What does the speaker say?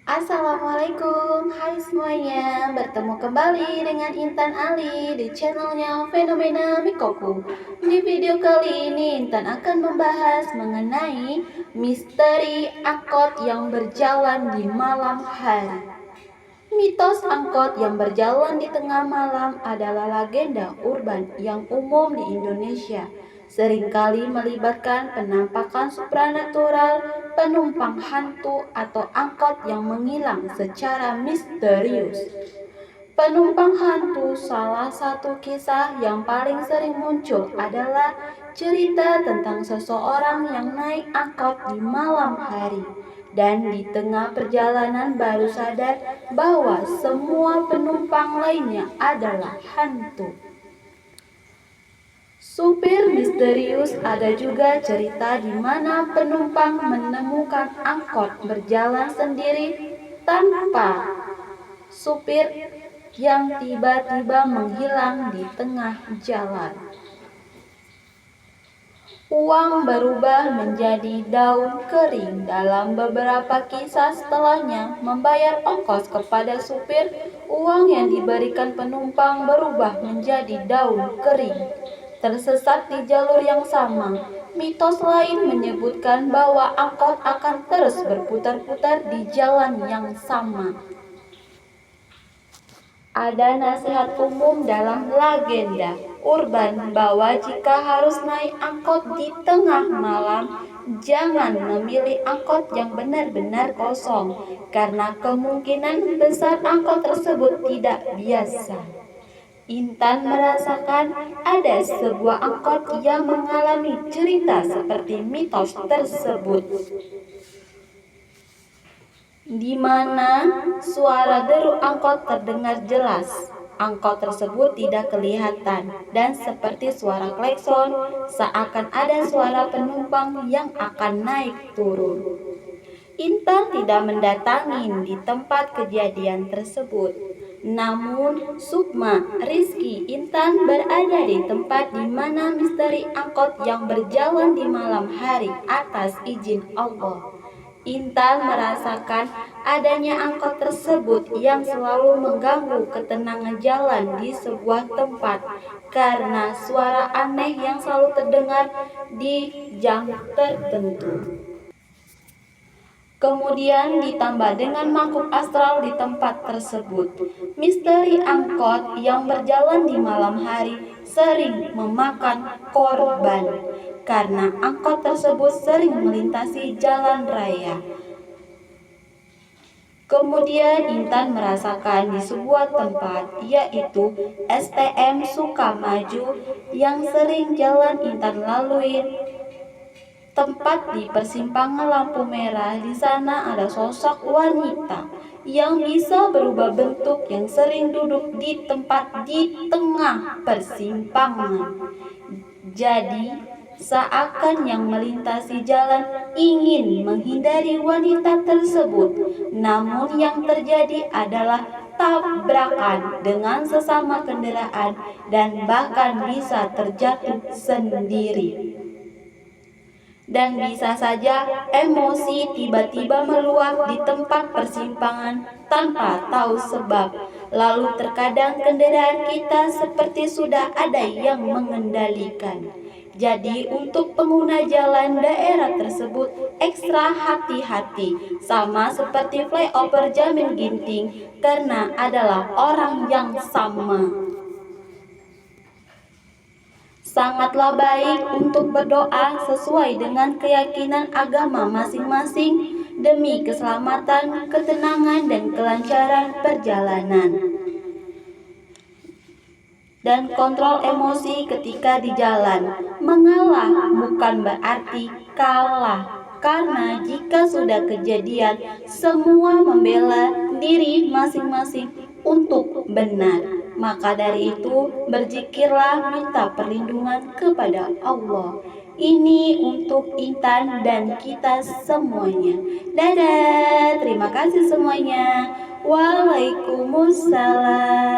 Assalamualaikum, hai semuanya. Bertemu kembali dengan Intan Ali di channelnya Fenomena Mikoku. Di video kali ini Intan akan membahas mengenai misteri angkot yang berjalan di malam hari. Mitos angkot yang berjalan di tengah malam adalah legenda urban yang umum di Indonesia. Seringkali melibatkan penampakan supranatural, penumpang hantu, atau angkot yang menghilang secara misterius. Penumpang hantu salah satu kisah yang paling sering muncul adalah cerita tentang seseorang yang naik angkot di malam hari dan di tengah perjalanan baru sadar bahwa semua penumpang lainnya adalah hantu. Supir misterius. Ada juga cerita di mana penumpang menemukan angkot berjalan sendiri tanpa supir yang tiba-tiba menghilang di tengah jalan. Uang berubah menjadi daun kering. Dalam beberapa kisah setelahnya membayar ongkos kepada supir, uang yang diberikan penumpang berubah menjadi daun kering. Tersesat di jalur yang sama. Mitos lain menyebutkan bahwa angkot akan terus berputar-putar di jalan yang sama. Ada nasihat umum dalam legenda urban bahwa jika harus naik angkot di tengah malam, jangan memilih angkot yang benar-benar kosong, karena kemungkinan besar angkot tersebut tidak biasa. Intan merasakan ada sebuah angkot yang mengalami cerita seperti mitos tersebut, di mana suara deru angkot terdengar jelas. Angkot tersebut tidak kelihatan dan seperti suara klakson, seakan ada suara penumpang yang akan naik turun. Intan tidak mendatangi di tempat kejadian tersebut. Namun Sukma, Rizky, Intan berada di tempat di mana misteri angkot yang berjalan di malam hari atas izin Allah. Intan merasakan adanya angkot tersebut yang selalu mengganggu ketenangan jalan di sebuah tempat karena suara aneh yang selalu terdengar di jam tertentu. Kemudian ditambah dengan makhluk astral di tempat tersebut. Misteri angkot yang berjalan di malam hari sering memakan korban karena angkot tersebut sering melintasi jalan raya. Kemudian Intan merasakan di sebuah tempat, yaitu STM Sukamaju, yang sering jalan Intan lalui. Tempat di persimpangan lampu merah. Di sana ada sosok wanita yang bisa berubah bentuk yang sering duduk di tempat di tengah persimpangan. Jadi, seakan yang melintasi jalan ingin menghindari wanita tersebut. Namun yang terjadi adalah tabrakan dengan sesama kendaraan dan bahkan bisa terjatuh sendiri. Dan bisa saja emosi tiba-tiba meluap di tempat persimpangan tanpa tahu sebab. Lalu terkadang kendaraan kita seperti sudah ada yang mengendalikan. Jadi untuk pengguna jalan daerah tersebut ekstra hati-hati, sama seperti flyover Jamin Ginting, karena adalah orang yang sama. Sangatlah baik untuk berdoa sesuai dengan keyakinan agama masing-masing demi keselamatan, ketenangan, dan kelancaran perjalanan. Dan kontrol emosi ketika di jalan. Mengalah bukan berarti kalah, karena jika sudah kejadian, semua membela diri masing-masing untuk benar. Maka dari itu, berzikirlah, minta perlindungan kepada Allah. Ini untuk Intan dan kita semuanya. Dadah, terima kasih semuanya. Waalaikumsalam.